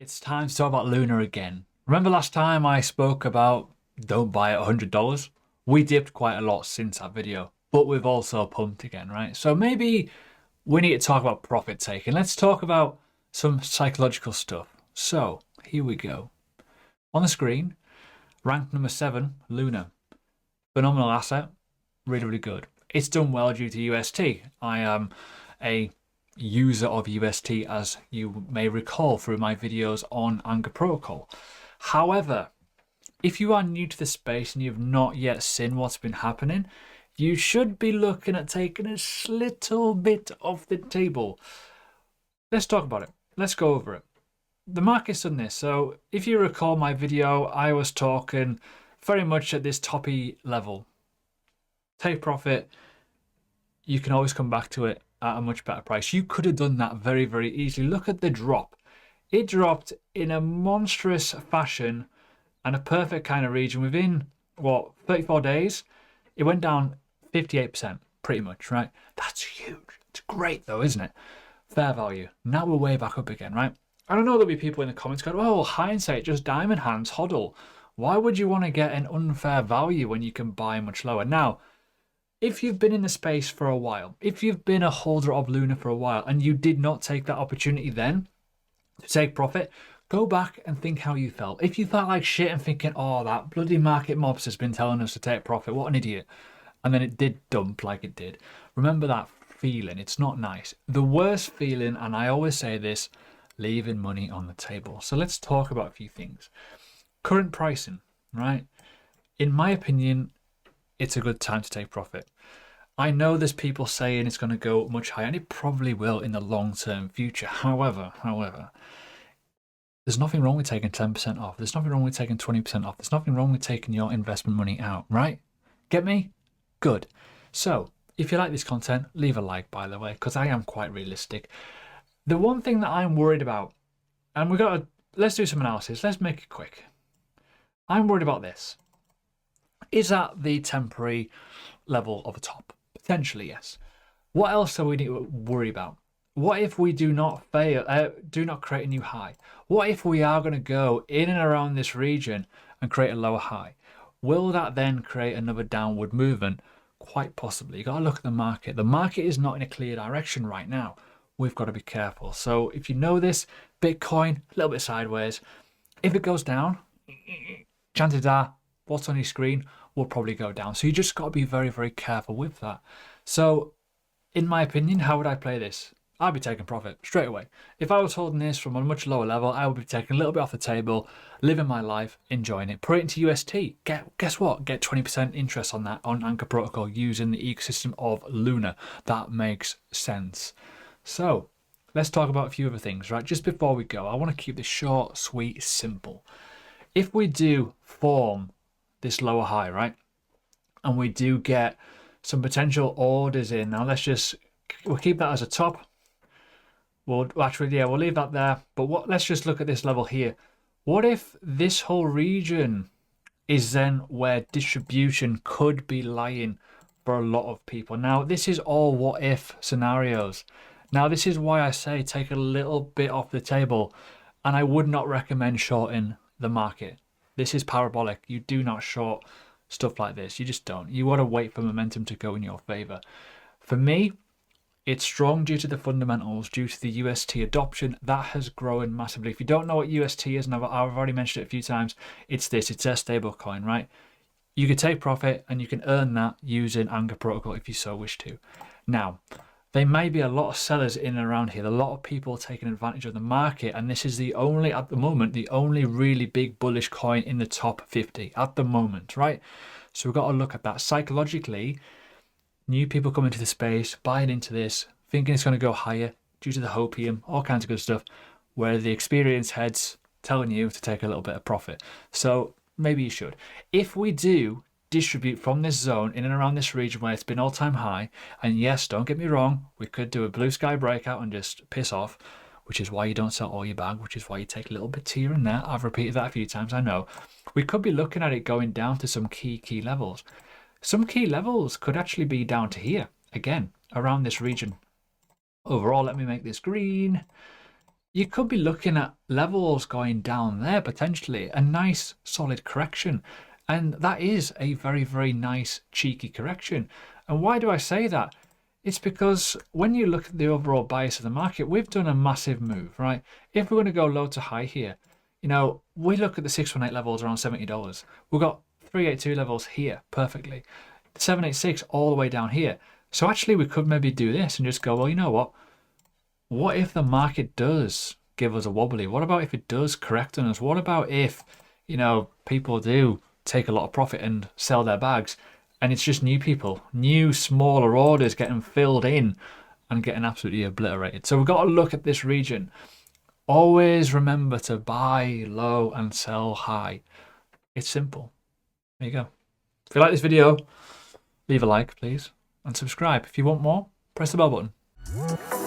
It's time to talk about Luna again. Remember last time I spoke about don't buy at $100? We dipped quite a lot since that video, but we've also pumped again, right? So maybe we need to talk about profit taking. Let's talk about some psychological stuff. So here we go. On the screen, ranked number 7, Luna. Phenomenal asset, really, really good. It's done well due to UST. I am a user of UST, as you may recall through my videos on Anger Protocol. However, if you are new to the space and you've not yet seen what's been happening, you should be looking at taking a little bit off the table. Let's talk about it. Let's go over it. The market's done this. So if you recall my video, I was talking very much at this toppy level. Take profit. You can always come back to it at a much better price. You could have done that very, very easily. Look at the drop. It dropped in a monstrous fashion and a perfect kind of region. Within, 34 days, it went down 58%, pretty much, right? That's huge. It's great though, isn't it? Fair value. Now we're way back up again, right? I don't know, there'll be people in the comments going, oh, hindsight, just diamond hands, hodl. Why would you want to get an unfair value when you can buy much lower? Now, if you've been in the space for a while, if you've been a holder of Luna for a while and you did not take that opportunity then to take profit, go back and think how you felt. If you felt like shit and thinking, oh, that bloody market mobs has been telling us to take profit, what an idiot. And then it did dump like it did. Remember that feeling. It's not nice. The worst feeling, and I always say this, leaving money on the table. So let's talk about a few things. Current pricing, right? In my opinion, it's a good time to take profit. I know there's people saying it's going to go much higher, and it probably will in the long-term future. However, there's nothing wrong with taking 10% off. There's nothing wrong with taking 20% off. There's nothing wrong with taking your investment money out, right? Get me? Good. So, if you like this content, leave a like, by the way, because I am quite realistic. The one thing that I'm worried about, and let's do some analysis. Let's make it quick. I'm worried about this. Is that the temporary level of a top? Potentially, yes. What else do we need to worry about? What if we do not create a new high? What if we are going to go in and around this region and create a lower high? Will that then create another downward movement? Quite possibly. You got to look at the market. The market is not in a clear direction right now. We've got to be careful. So if you know this, Bitcoin, a little bit sideways. If it goes down, chances are what's on your screen will probably go down. So you just got to be very, very careful with that. So in my opinion, how would I play this? I'd be taking profit straight away. If I was holding this from a much lower level, I would be taking a little bit off the table, living my life, enjoying it. Put it into UST. Guess what? Get 20% interest on that on Anchor Protocol using the ecosystem of Luna. That makes sense. So let's talk about a few other things, right? Just before we go, I want to keep this short, sweet, simple. If we do form this lower high, right, and we do get some potential orders in, now we'll keep that as a top. We'll leave that there. But let's just look at this level here. What if this whole region is then where distribution could be lying for a lot of people? Now, this is all what if scenarios. Now, this is why I say take a little bit off the table, and I would not recommend shorting the market. This is parabolic. You do not short stuff like this. You just don't. You want to wait for momentum to go in your favor. For me, it's strong due to the fundamentals, due to the UST adoption. That has grown massively. If you don't know what UST is, and I've already mentioned it a few times, it's this. It's their stable coin, right? You can take profit and you can earn that using Anger Protocol if you so wish to. Now, there may be a lot of sellers in and around here, a lot of people taking advantage of the market, and this is at the moment, the only really big bullish coin in the top 50 at the moment, right? So we've got to look at that. Psychologically, new people come into the space, buying into this, thinking it's going to go higher due to the hopium, all kinds of good stuff, where the experienced heads telling you to take a little bit of profit. So maybe you should. If we do distribute from this zone in and around this region where it's been all-time high, and yes, don't get me wrong, we could do a blue sky breakout and just piss off, which is why you don't sell all your bag, which is why you take a little bit here and there. I've repeated that a few times, I know. We could be looking at it going down to some key levels. Some key levels could actually be down to here, again, around this region. Overall, let me make this green. you could be looking at levels going down there potentially, a nice solid correction. And that is a very, very nice cheeky correction. And why do I say that? It's because when you look at the overall bias of the market, we've done a massive move, right? If we're going to go low to high here, you know, we look at the 618 levels around $70. We've got 382 levels here perfectly. 786 all the way down here. So actually we could maybe do this and just go, well, you know what? What if the market does give us a wobbly? What about if it does correct on us? What about if, you know, people do take a lot of profit and sell their bags and it's just new people, new smaller orders getting filled in and getting absolutely obliterated? So we've got to look at this region. Always remember to buy low and sell high. It's simple. There you go. If you like this video, leave a like, please, and subscribe. If you want more, press the bell button.